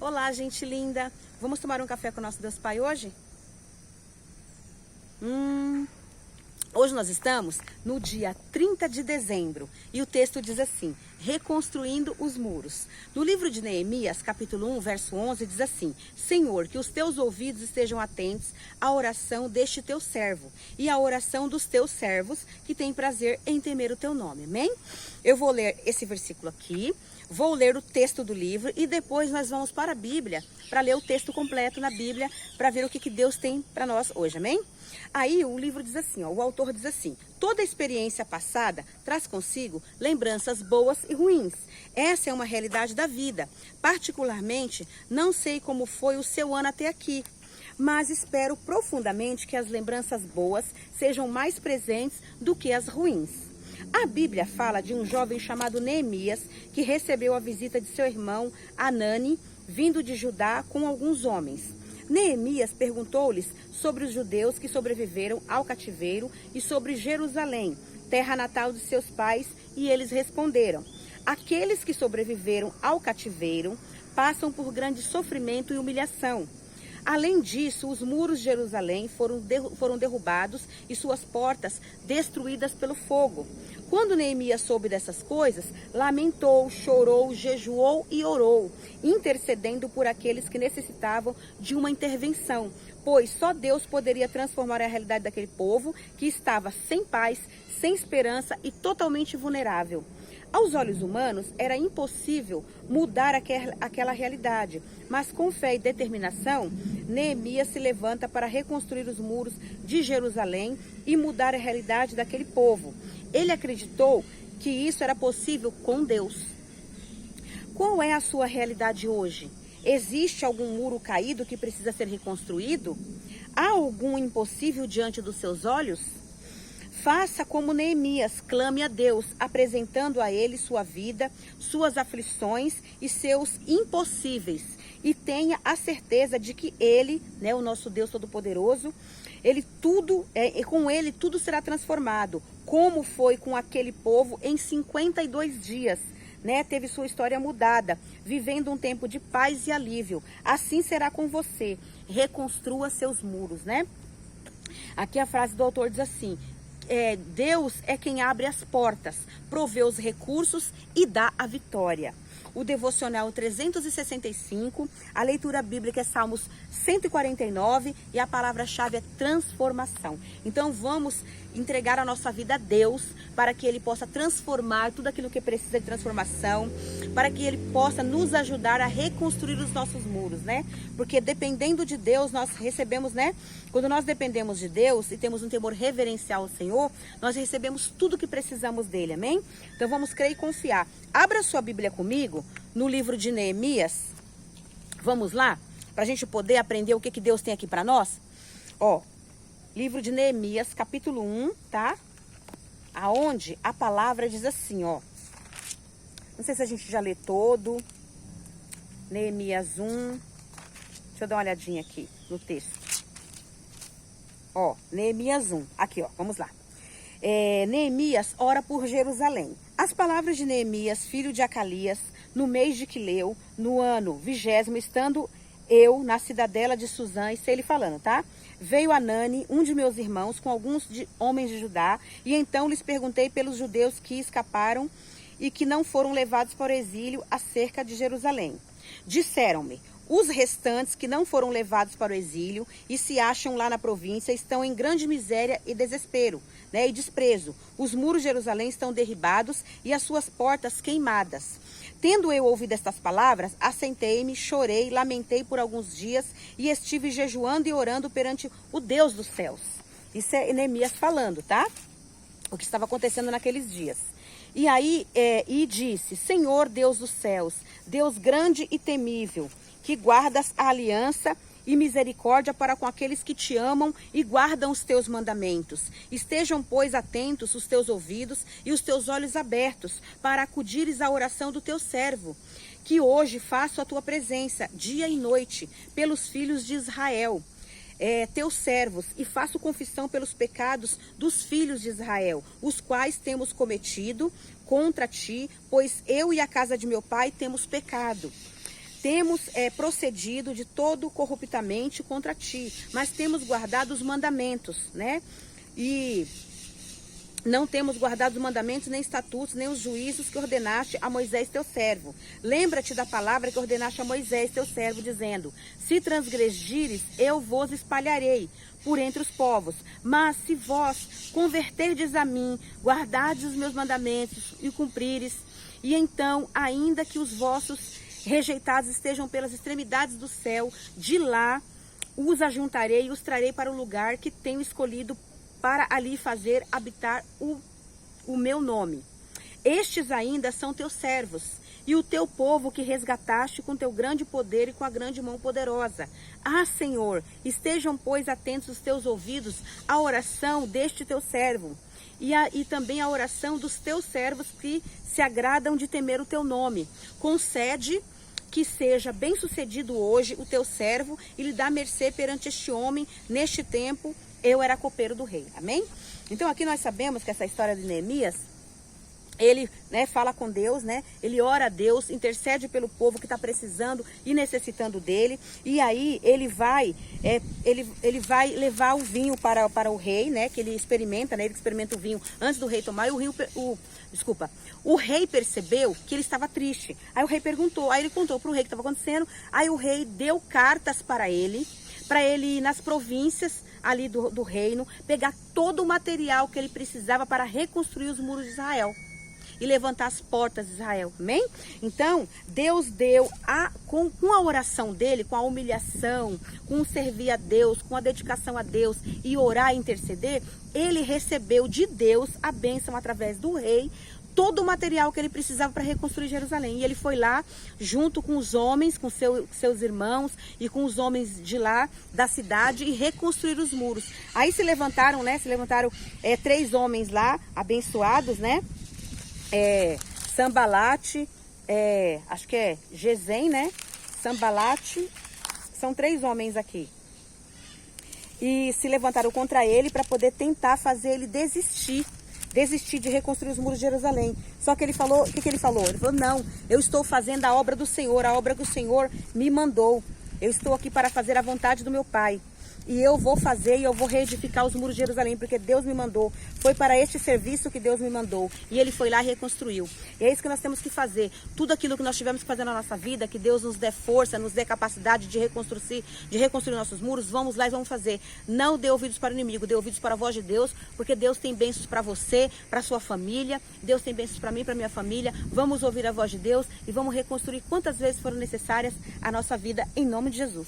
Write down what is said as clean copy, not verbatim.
Olá, gente linda! Vamos tomar um café com o nosso Deus Pai hoje? Hoje nós estamos no dia 30 de dezembro e o texto diz assim: reconstruindo os muros. No livro de Neemias, capítulo 1, verso 11, diz assim: Senhor, que os teus ouvidos estejam atentos à oração deste teu servo e à oração dos teus servos que têm prazer em temer o teu nome. Amém? Eu vou ler esse versículo aqui, vou ler o texto do livro e depois nós vamos para a Bíblia para ler o texto completo na Bíblia para ver o que Deus tem para nós hoje. Amém? Aí o livro diz assim, o autor diz assim: toda experiência passada traz consigo lembranças boas e ruins. Essa é uma realidade da vida. Particularmente, não sei como foi o seu ano até aqui, mas espero profundamente que as lembranças boas sejam mais presentes do que as ruins. A Bíblia fala de um jovem chamado Neemias que recebeu a visita de seu irmão Hanani, vindo de Judá com alguns homens. Neemias perguntou-lhes sobre os judeus que sobreviveram ao cativeiro e sobre Jerusalém, terra natal de seus pais, e eles responderam: aqueles que sobreviveram ao cativeiro passam por grande sofrimento e humilhação. Além disso, os muros de Jerusalém foram derrubados e suas portas destruídas pelo fogo. Quando Neemias soube dessas coisas, lamentou, chorou, jejuou e orou, intercedendo por aqueles que necessitavam de uma intervenção, pois só Deus poderia transformar a realidade daquele povo que estava sem paz, sem esperança e totalmente vulnerável. Aos olhos humanos, era impossível mudar aquela realidade, mas com fé e determinação, Neemias se levanta para reconstruir os muros de Jerusalém e mudar a realidade daquele povo. Ele acreditou que isso era possível com Deus. Qual é a sua realidade hoje? Existe algum muro caído que precisa ser reconstruído? Há algum impossível diante dos seus olhos? Faça como Neemias, clame a Deus, apresentando a Ele sua vida, suas aflições e seus impossíveis. E tenha a certeza de que Ele, o nosso Deus Todo-Poderoso, com Ele tudo será transformado, como foi com aquele povo em 52 dias. Teve sua história mudada, vivendo um tempo de paz e alívio. Assim será com você. Reconstrua seus muros, Aqui a frase do autor diz assim: Deus é quem abre as portas, provê os recursos e dá a vitória. O devocional 365, a leitura bíblica é Salmos 149 e a palavra-chave é transformação. Então vamos entregar a nossa vida a Deus para que Ele possa transformar tudo aquilo que precisa de transformação, para que Ele possa nos ajudar a reconstruir os nossos muros, Porque dependendo de Deus, nós recebemos, Quando nós dependemos de Deus e temos um temor reverencial ao Senhor, nós recebemos tudo que precisamos dEle, amém? Então vamos crer e confiar. Abra sua Bíblia comigo no livro de Neemias. Vamos lá? Para a gente poder aprender o que Deus tem aqui para nós. Livro de Neemias, capítulo 1, tá? Aonde a palavra diz assim, Não sei se a gente já lê todo. Neemias 1. Deixa eu dar uma olhadinha aqui no texto. Neemias 1. Aqui, vamos lá. Neemias ora por Jerusalém. As palavras de Neemias, filho de Acalias, no mês de Quileu, no ano 20º, estando eu na cidadela de Suzã, e sei ele falando, tá? Veio Hanani, um de meus irmãos, com alguns homens de Judá, e então lhes perguntei pelos judeus que escaparam e que não foram levados para o exílio acerca de Jerusalém. Disseram-me: os restantes que não foram levados para o exílio e se acham lá na província estão em grande miséria e desespero, e desprezo. Os muros de Jerusalém estão derribados e as suas portas queimadas. Tendo eu ouvido estas palavras, assentei-me, chorei, lamentei por alguns dias e estive jejuando e orando perante o Deus dos céus. Isso é Neemias falando, tá? O que estava acontecendo naqueles dias. E aí, e disse: Senhor Deus dos céus, Deus grande e temível, que guardas a aliança e misericórdia para com aqueles que te amam e guardam os teus mandamentos. Estejam, pois, atentos os teus ouvidos e os teus olhos abertos, para acudires à oração do teu servo, que hoje faço a tua presença, dia e noite, pelos filhos de Israel, teus servos, e faço confissão pelos pecados dos filhos de Israel, os quais temos cometido contra ti, pois eu e a casa de meu pai temos pecado. temos procedido de todo corruptamente contra ti, mas temos guardado os mandamentos, né? E não temos guardado os mandamentos, nem estatutos, nem os juízos que ordenaste a Moisés teu servo. Lembra-te da palavra que ordenaste a Moisés teu servo, dizendo: se transgredires, eu vos espalharei por entre os povos. Mas se vós converterdes a mim, guardardes os meus mandamentos e cumprires, e então, ainda que os vossos rejeitados estejam pelas extremidades do céu, de lá os ajuntarei e os trarei para o lugar que tenho escolhido para ali fazer habitar o meu nome. Estes ainda são teus servos, e o teu povo que resgataste com teu grande poder e com a grande mão poderosa. Ah, Senhor, estejam, pois, atentos os teus ouvidos à oração deste teu servo, e também à oração dos teus servos que se agradam de temer o teu nome. Concede que seja bem sucedido hoje o teu servo, e lhe dá mercê perante este homem. Neste tempo eu era copeiro do rei. Amém? Então aqui nós sabemos que essa história de Neemias, ele, né, fala com Deus, né? Ele ora a Deus, intercede pelo povo que está precisando e necessitando dele. E aí ele vai levar o vinho para o rei, né? Que ele experimenta, né? Ele experimenta o vinho antes do rei tomar. E o rei percebeu que ele estava triste. Aí o rei perguntou, aí ele contou para o rei o que estava acontecendo. Aí o rei deu cartas para ele ir nas províncias ali do reino, pegar todo o material que ele precisava para reconstruir os muros de Israel e levantar as portas de Israel. Amém? Então, Deus deu, com a oração dele, com a humilhação, com o servir a Deus, com a dedicação a Deus e orar e interceder, ele recebeu de Deus a bênção através do rei, todo o material que ele precisava para reconstruir Jerusalém. E ele foi lá, junto com os homens, com seus irmãos e com os homens de lá, da cidade, e reconstruir os muros. Aí se levantaram 3 homens lá, abençoados, né? Sambalate, acho que é Gesem, né? Sambalate, são 3 homens aqui. E se levantaram contra ele para poder tentar fazer ele desistir de reconstruir os muros de Jerusalém. Só que ele falou, o que ele falou? Ele falou: não, eu estou fazendo a obra do Senhor, a obra que o Senhor me mandou. Eu estou aqui para fazer a vontade do meu Pai. E eu vou fazer e eu vou reedificar os muros de Jerusalém, porque Deus me mandou. Foi para este serviço que Deus me mandou. E ele foi lá e reconstruiu. E é isso que nós temos que fazer. Tudo aquilo que nós tivemos que fazer na nossa vida, que Deus nos dê força, nos dê capacidade de reconstruir nossos muros, vamos lá e vamos fazer. Não dê ouvidos para o inimigo, dê ouvidos para a voz de Deus, porque Deus tem bênçãos para você, para a sua família. Deus tem bênçãos para mim, para a minha família. Vamos ouvir a voz de Deus e vamos reconstruir quantas vezes forem necessárias a nossa vida, em nome de Jesus.